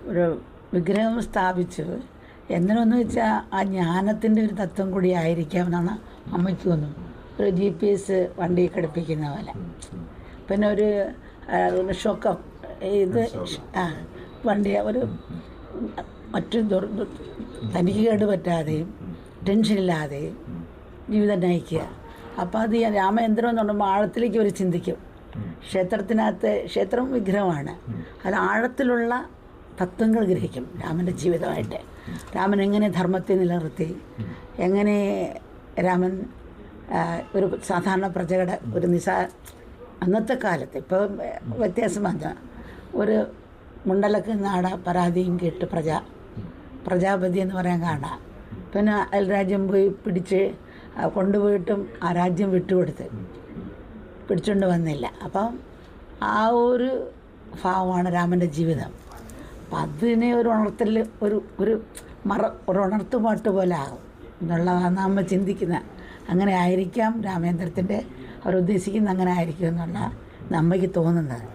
ഒരു വിഗ്രഹം സ്ഥാപിച്ചു എന്തിനെന്ന് വെച്ചാൽ ആ ജ്ഞാനത്തിൻ്റെ ഒരു തത്വം കൂടി ആയിരിക്കാം എന്നാണ് അമ്മയ്ക്ക് തോന്നുന്നു. ഒരു GPS വണ്ടി ഘടിപ്പിക്കുന്ന പോലെ. പിന്നെ ഒരു ഷൊക്കം ഇത് വണ്ടി ഒരു മറ്റു തനിക്ക് കേടുപറ്റാതെയും ടെൻഷനില്ലാതെയും ജീവിതം നയിക്കുക. അപ്പോൾ അത് രാമയന്ത്രം എന്ന് പറയുമ്പോൾ ആഴത്തിലേക്ക് ഒരു ചിന്തിക്കും. ക്ഷേത്രത്തിനകത്ത് ക്ഷേത്രം വിഗ്രഹമാണ്, അത് ആഴത്തിലുള്ള തത്വങ്ങൾ ഗ്രഹിക്കും രാമൻ്റെ ജീവിതമായിട്ട്. രാമൻ എങ്ങനെ ധർമ്മത്തെ നിലനിർത്തി, എങ്ങനെ രാമൻ ഒരു സാധാരണ പ്രജയുടെ ഒരു അന്നത്തെ കാലത്ത് ഇപ്പോൾ വ്യത്യാസം വന്ന ഒരു മുണ്ടലക്ക് നാട പരാതിയും കേട്ട് പ്രജാപതി എന്ന് പറയാൻ കാണാം. പിന്നെ അയൽരാജ്യം പോയി പിടിച്ച് കൊണ്ടുപോയിട്ടും ആ രാജ്യം പിടിച്ചുകൊണ്ട് വന്നില്ല. അപ്പം ആ ഒരു ഭാവമാണ് രാമൻ്റെ ജീവിതം. അപ്പം അതിനെ ഒരു ഉണർത്തൽ ഒരു ഉണർത്തുപാട്ട് പോലെ ആകും എന്നുള്ളതാണ് നമ്മൾ ചിന്തിക്കുന്നത്. അങ്ങനെ ആയിരിക്കാം രാമേന്ദ്രത്തിൻ്റെ അവരുദ്ദേശിക്കുന്ന അങ്ങനെ ആയിരിക്കും എന്നുള്ള നമ്മയ്ക്ക് തോന്നുന്നത്.